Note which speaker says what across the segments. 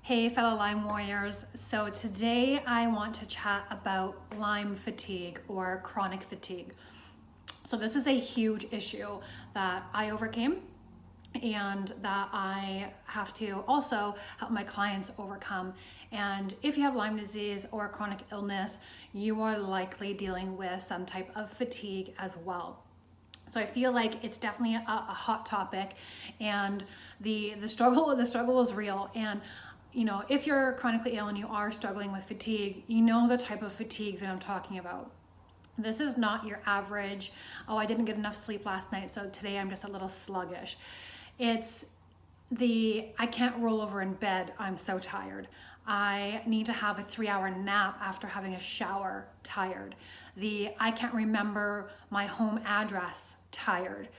Speaker 1: Hey fellow Lyme warriors, so today I want to chat about Lyme fatigue or chronic fatigue. So this is a huge issue that I overcame and that I have to also help my clients overcome. And if you have Lyme disease or chronic illness, you are likely dealing with some type of fatigue as well. So I feel like it's definitely a hot topic, and the struggle is real. And if you're chronically ill and you are struggling with fatigue, you know the type of fatigue that I'm talking about. This is not your average, oh, I didn't get enough sleep last night, so today I'm just a little sluggish. It's I can't roll over in bed, I'm so tired. I need to have a 3-hour nap after having a shower, tired. I can't remember my home address, tired.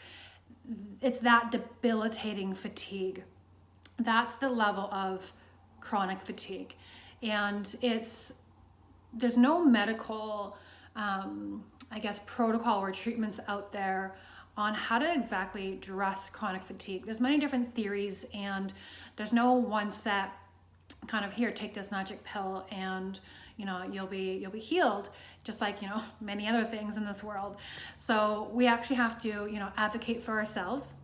Speaker 1: It's that debilitating fatigue. That's the level of chronic fatigue. And there's no medical, protocol or treatments out there on how to exactly address chronic fatigue. There's many different theories, and there's no one set kind of, here, take this magic pill and you'll be healed, just like many other things in this world. So we actually have to advocate for ourselves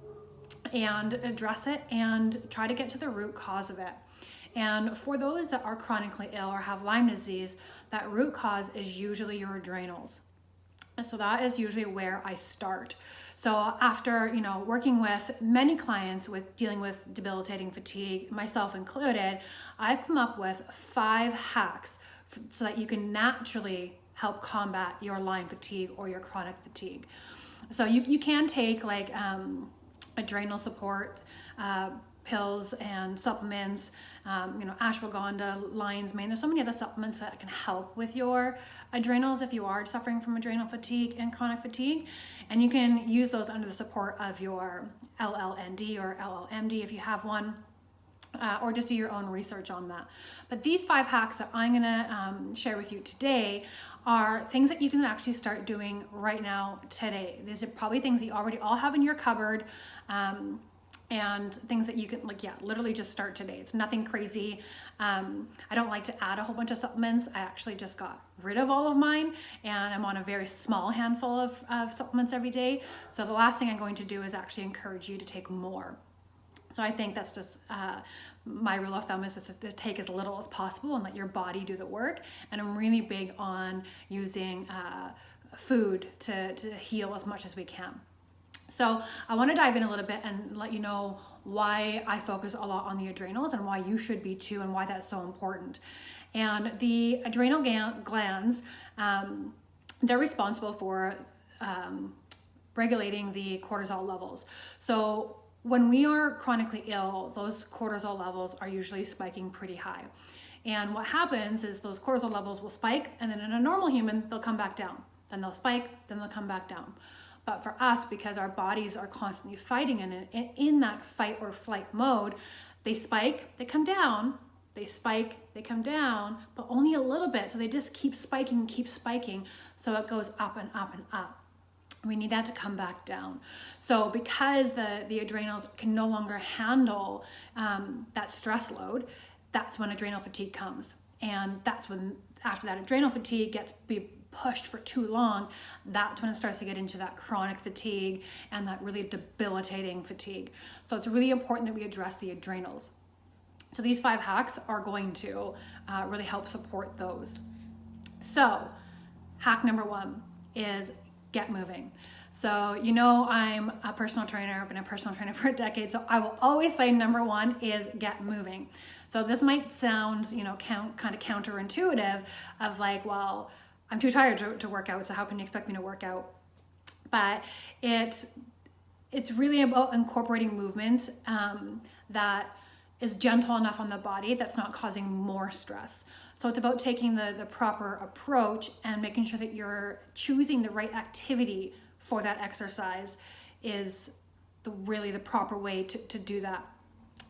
Speaker 1: and address it and try to get to the root cause of it. And for those that are chronically ill or have Lyme disease, that root cause is usually your adrenals. So that is usually where I start. So after working with many clients with dealing with debilitating fatigue, myself included, I've come up with 5 hacks so that you can naturally help combat your Lyme fatigue or your chronic fatigue. So you can take like adrenal support pills and supplements, ashwagandha, lion's mane. There's so many other supplements that can help with your adrenals if you are suffering from adrenal fatigue and chronic fatigue. And you can use those under the support of your LLND or LLMD if you have one, or just do your own research on that. But these 5 hacks that I'm gonna share with you today are things that you can actually start doing right now, today. These are probably things that you already all have in your cupboard, and things that you can literally just start today. It's nothing crazy. I don't like to add a whole bunch of supplements. I actually just got rid of all of mine, and I'm on a very small handful of supplements every day. So the last thing I'm going to do is actually encourage you to take more. So I think that's just my rule of thumb, is just to take as little as possible and let your body do the work. And I'm really big on using food to heal as much as we can. So I want to dive in a little bit and let you know why I focus a lot on the adrenals and why you should be too, and why that's so important. And the adrenal glands, they're responsible for regulating the cortisol levels. So when we are chronically ill, those cortisol levels are usually spiking pretty high. And what happens is those cortisol levels will spike, and then in a normal human, they'll come back down. Then they'll spike, then they'll come back down. But for us, because our bodies are constantly fighting and in that fight or flight mode, they spike, they come down, they spike, they come down, but only a little bit. So they just keep spiking. So it goes up and up and up. We need that to come back down. So because the adrenals can no longer handle that stress load, that's when adrenal fatigue comes. And that's when, after that adrenal fatigue gets pushed for too long, that's when it starts to get into that chronic fatigue and that really debilitating fatigue. So it's really important that we address the adrenals. So these 5 hacks are going to really help support those. So hack number 1 is get moving. So I'm a personal trainer. I've been a personal trainer for a decade, so I will always say number 1 is get moving. So this might sound kind of counterintuitive, of like, well, I'm too tired to work out, so how can you expect me to work out? But it's really about incorporating movement that is gentle enough on the body that's not causing more stress. So it's about taking the proper approach and making sure that you're choosing the right activity for that exercise is really the proper way to do that.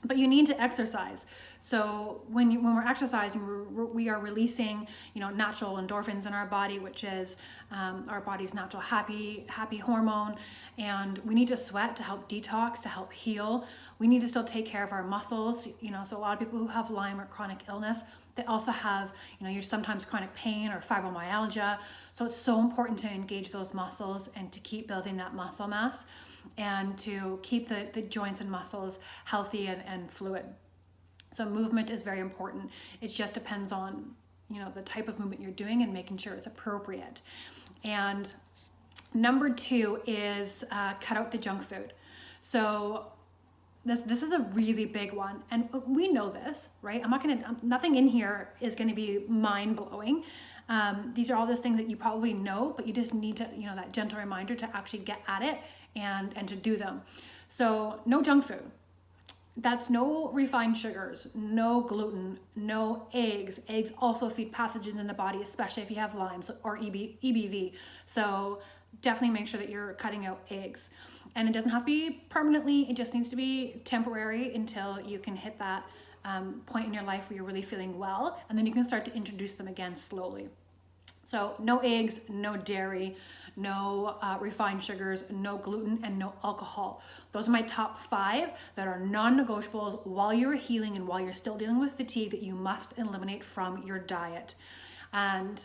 Speaker 1: But you need to exercise. So when we're exercising, we are releasing, natural endorphins in our body, which is our body's natural happy hormone. And we need to sweat to help detox, to help heal. We need to still take care of our muscles. So a lot of people who have Lyme or chronic illness, they also have, you're sometimes chronic pain or fibromyalgia. So it's so important to engage those muscles and to keep building that muscle mass, and to keep the joints and muscles healthy and fluid. So movement is very important. It just depends on, the type of movement you're doing and making sure it's appropriate. And number 2 is cut out the junk food. So this is a really big one, and we know this, right? Nothing in here is gonna be mind-blowing. These are all those things that you probably know, but you just need to, that gentle reminder to actually get at it and to do them. So no junk food. That's no refined sugars, no gluten, no eggs. Eggs also feed pathogens in the body, especially if you have Lyme or EBV. So definitely make sure that you're cutting out eggs. And it doesn't have to be permanently, it just needs to be temporary until you can hit that point in your life where you're really feeling well, and then you can start to introduce them again slowly. So no eggs, no dairy, no refined sugars, no gluten, and no alcohol. Those are my top 5 that are non-negotiables while you're healing and while you're still dealing with fatigue that you must eliminate from your diet. And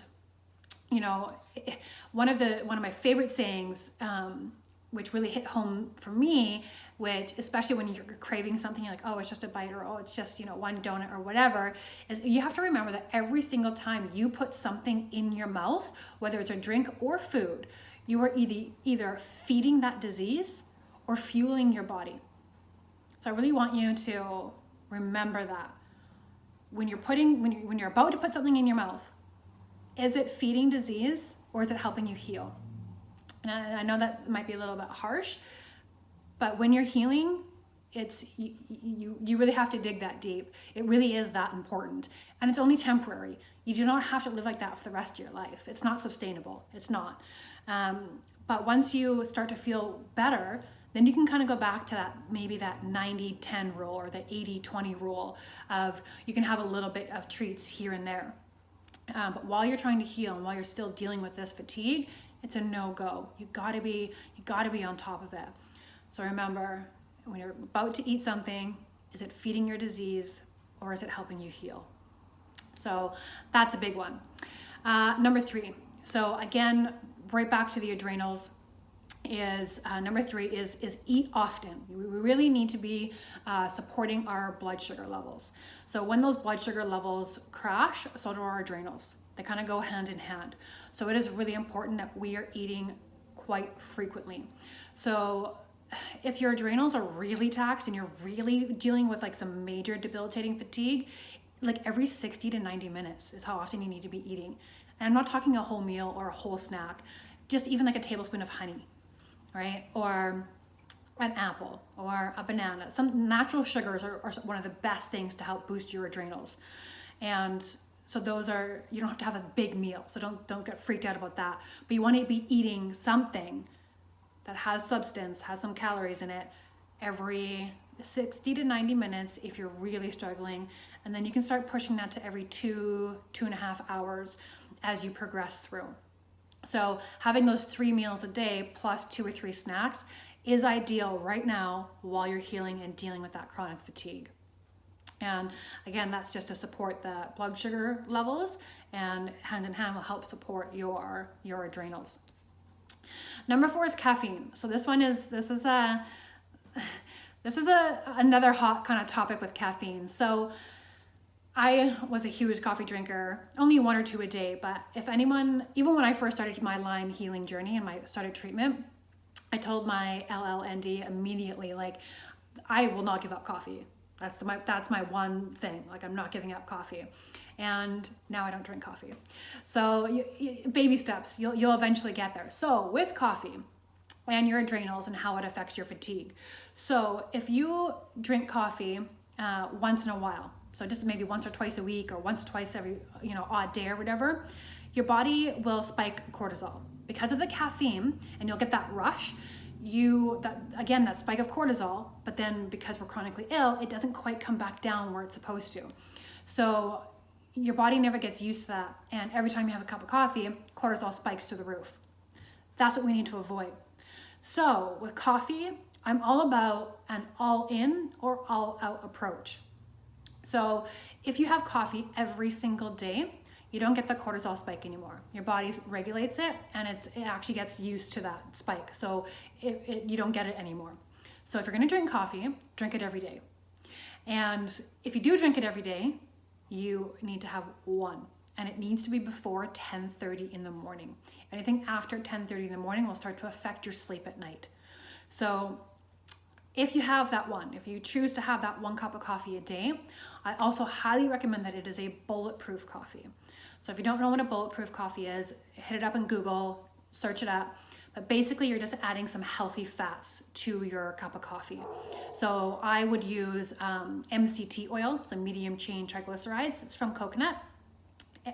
Speaker 1: one of my favorite sayings, which really hit home for me, which especially when you're craving something, you're like, oh, it's just a bite, or oh, it's just, one donut or whatever, is you have to remember that every single time you put something in your mouth, whether it's a drink or food, you are either feeding that disease or fueling your body. So I really want you to remember that. When you're about to put something in your mouth, is it feeding disease or is it helping you heal? And I know that might be a little bit harsh, but when you're healing, it's you really have to dig that deep. It really is that important. And it's only temporary. You do not have to live like that for the rest of your life. It's not sustainable. It's not. But once you start to feel better, then you can kind of go back to that 90-10 rule or the 80-20 rule of you can have a little bit of treats here and there. But while you're trying to heal and while you're still dealing with this fatigue, it's a no-go. You gotta be on top of it. So remember, when you're about to eat something, is it feeding your disease or is it helping you heal? So that's a big one. Number 3. So again, right back to the adrenals, is number 3 is eat often. We really need to be supporting our blood sugar levels. So when those blood sugar levels crash, so do our adrenals. They kind of go hand in hand. So it is really important that we are eating quite frequently. So if your adrenals are really taxed and you're really dealing with like some major debilitating fatigue, like every 60 to 90 minutes is how often you need to be eating. And I'm not talking a whole meal or a whole snack, just even like a tablespoon of honey, right? Or an apple or a banana. Some natural sugars are one of the best things to help boost your adrenals. And so those are, you don't have to have a big meal. So don't get freaked out about that. But you want to be eating something that has substance, has some calories in it every 60 to 90 minutes if you're really struggling. And then you can start pushing that to every 2.5 hours as you progress through. So having those 3 meals a day plus 2 or 3 snacks is ideal right now while you're healing and dealing with that chronic fatigue. And again, that's just to support the blood sugar levels, and hand in hand will help support your adrenals. Number 4 is caffeine. So this is another hot kind of topic with caffeine. So I was a huge coffee drinker, only 1 or 2 a day, but if anyone, even when I first started my Lyme healing journey and started treatment, I told my LLND immediately, like, I will not give up coffee. That's my one thing. Like, I'm not giving up coffee. And now I don't drink coffee. So baby steps, you'll eventually get there. So with coffee and your adrenals and how it affects your fatigue. So if you drink coffee once in a while, so just maybe once or twice a week or once or twice every odd day or whatever, your body will spike cortisol. Because of the caffeine, and you'll get that rush, that spike of cortisol, but then because we're chronically ill, it doesn't quite come back down where it's supposed to. So your body never gets used to that. And every time you have a cup of coffee, cortisol spikes through the roof. That's what we need to avoid. So with coffee, I'm all about an all in or all out approach. So if you have coffee every single day, you don't get the cortisol spike anymore. Your body regulates it, and it actually gets used to that spike. So you don't get it anymore. So if you're gonna drink coffee, drink it every day. And if you do drink it every day, you need to have one, and it needs to be before 10:30 in the morning. Anything after 10:30 in the morning will start to affect your sleep at night. So if you have that one, if you choose to have that 1 cup of coffee a day, I also highly recommend that it is a bulletproof coffee. So if you don't know what a bulletproof coffee is, hit it up in Google, search it up. But basically you're just adding some healthy fats to your cup of coffee. So I would use MCT oil, so medium chain triglycerides. It's from coconut,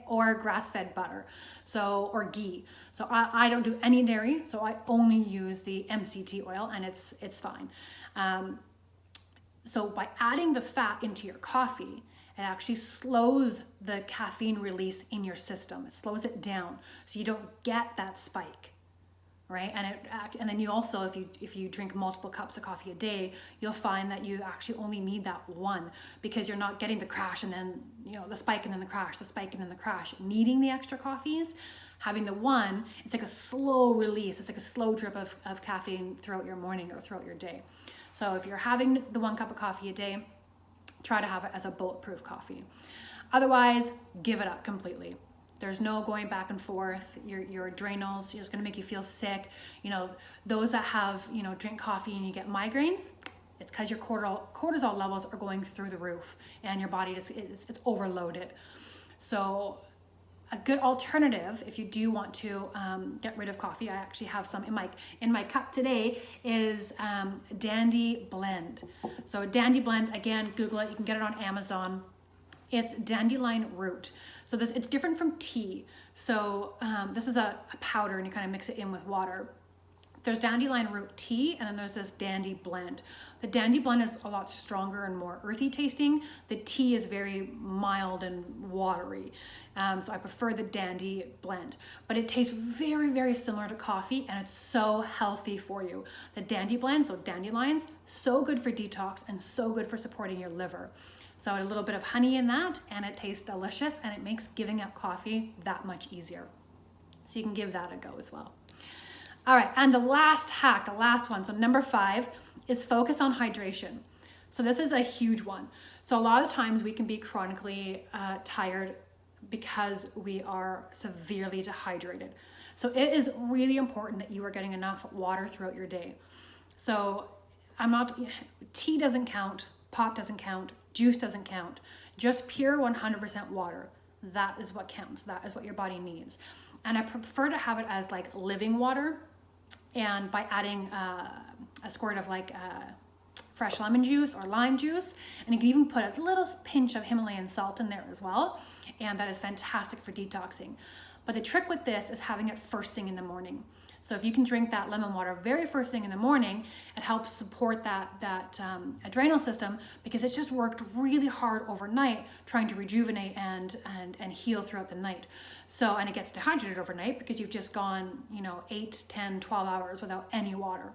Speaker 1: or grass-fed butter, or ghee. So I don't do any dairy, so I only use the MCT oil, and it's fine. So by adding the fat into your coffee, it actually slows the caffeine release in your system. It slows it down, so you don't get that spike, right? And then you also, if you drink multiple cups of coffee a day, you'll find that you actually only need that one, because you're not getting the crash and then the spike and then the crash, the spike and then the crash. Needing the extra coffees, having the one, it's like a slow release. It's like a slow drip of caffeine throughout your morning or throughout your day. So if you're having the 1 cup of coffee a day, try to have it as a bulletproof coffee. Otherwise, give it up completely. There's no going back and forth. Your adrenals, it's gonna make you feel sick. Those that have, drink coffee and you get migraines, it's because your cortisol levels are going through the roof and your body it's overloaded. So a good alternative, if you do want to get rid of coffee, I actually have some in my cup today, is Dandy Blend. So Dandy Blend, again, Google it. You can get it on Amazon. It's dandelion root. So it's different from tea. So this is a powder, and you kind of mix it in with water. There's dandelion root tea, and then there's this Dandy Blend. The Dandy Blend is a lot stronger and more earthy tasting. The tea is very mild and watery. So I prefer the Dandy Blend. But it tastes very, very similar to coffee, and it's so healthy for you. The Dandy Blend, so dandelions, so good for detox and so good for supporting your liver. So a little bit of honey in that, and it tastes delicious, and it makes giving up coffee that much easier. So you can give that a go as well. All right, and the last hack, the last one, so number 5, is focus on hydration. So this is a huge one. So a lot of times we can be chronically tired because we are severely dehydrated. So it is really important that you are getting enough water throughout your day. So tea doesn't count, pop doesn't count, juice doesn't count, just pure 100% water. That is what counts. That is what your body needs. And I prefer to have it as like living water, and by adding a squirt of fresh lemon juice or lime juice, and you can even put a little pinch of Himalayan salt in there as well, and that is fantastic for detoxing. But the trick with this is having it first thing in the morning. So if you can drink that lemon water very first thing in the morning, it helps support that adrenal system, because it's just worked really hard overnight trying to rejuvenate and heal throughout the night. So, and it gets dehydrated overnight because you've just gone 8, 10, 12 hours without any water.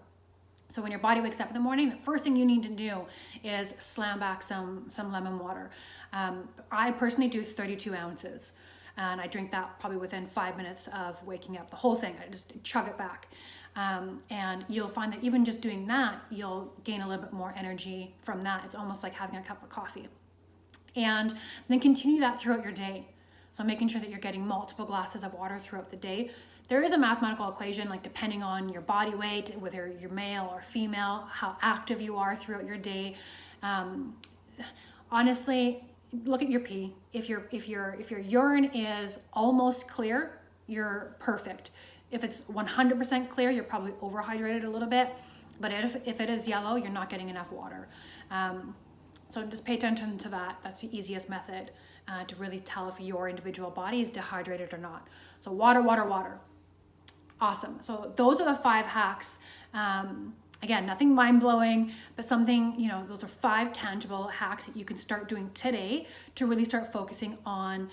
Speaker 1: So when your body wakes up in the morning, the first thing you need to do is slam back some lemon water. I personally do 32 ounces. And I drink that probably within 5 minutes of waking up, the whole thing. I just chug it back. And you'll find that even just doing that, you'll gain a little bit more energy from that. It's almost like having a cup of coffee. And then continue that throughout your day. So making sure that you're getting multiple glasses of water throughout the day. There is a mathematical equation, depending on your body weight, whether you're male or female, how active you are throughout your day. Honestly, look at your pee. If your urine is almost clear, you're perfect. If it's 100% clear, you're probably overhydrated a little bit. But if it is yellow, you're not getting enough water. So just pay attention to that. That's the easiest method to really tell if your individual body is dehydrated or not. So water, water, water. Awesome. So those are the 5 hacks Again, nothing mind-blowing, but something, you know, those are 5 tangible hacks that you can start doing today to really start focusing on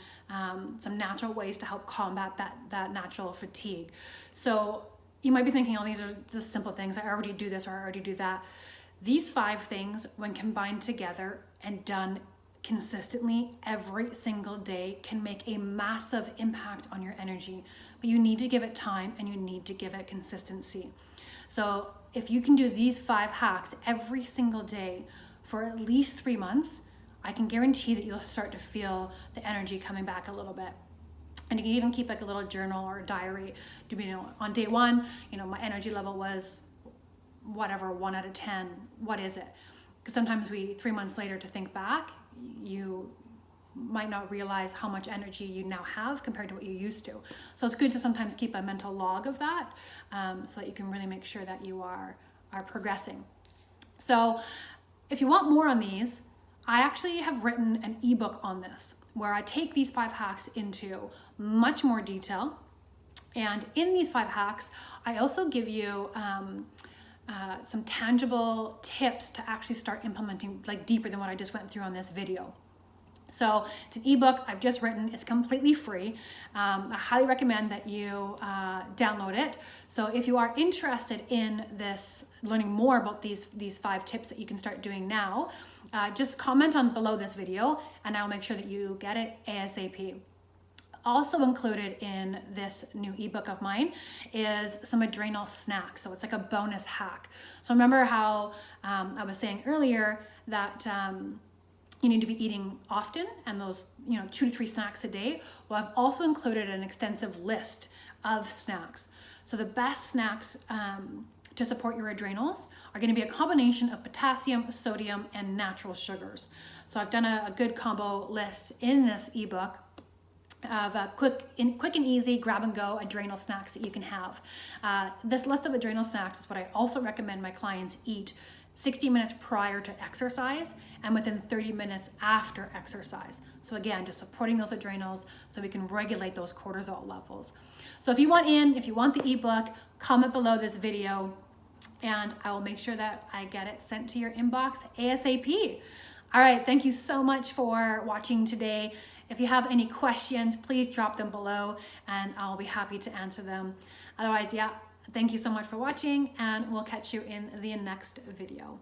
Speaker 1: some natural ways to help combat that natural fatigue. So you might be thinking, oh, these are just simple things. I already do this or I already do that. These 5 things, when combined together and done consistently every single day, can make a massive impact on your energy. But you need to give it time and you need to give it consistency. So if you can do these 5 hacks every single day for at least 3 months, I can guarantee that you'll start to feel the energy coming back a little bit. And you can even keep like a little journal or a diary. You know, on day 1, you know, my energy level was whatever, 1 out of 10. What is it? Because sometimes 3 months later to think back, you might not realize how much energy you now have compared to what you used to. So it's good to sometimes keep a mental log of that, so that you can really make sure that you are progressing. So if you want more on these, I actually have written an ebook on this where I take these 5 hacks into much more detail. And in these 5 hacks, I also give you some tangible tips to actually start implementing like deeper than what I just went through on this video. So it's an ebook I've just written. It's completely free. I highly recommend that you download it. So if you are interested in this, learning more about these 5 tips that you can start doing now, just comment on below this video and I'll make sure that you get it ASAP. Also included in this new ebook of mine is some adrenal snacks. So it's like a bonus hack. So remember how I was saying earlier that you need to be eating often and those, you know, 2 to 3 snacks a day. Well, I've also included an extensive list of snacks. So the best snacks to support your adrenals are going to be a combination of potassium, sodium, and natural sugars. So I've done a good combo list in this ebook of quick and easy grab and go adrenal snacks that you can have. This list of adrenal snacks is what I also recommend my clients eat 60 minutes prior to exercise and within 30 minutes after exercise. So again, just supporting those adrenals so we can regulate those cortisol levels. So if you want the ebook, comment below this video and I will make sure that I get it sent to your inbox ASAP. All right, thank you so much for watching today. If you have any questions, please drop them below and I'll be happy to answer them. Otherwise, yeah, thank you so much for watching and we'll catch you in the next video.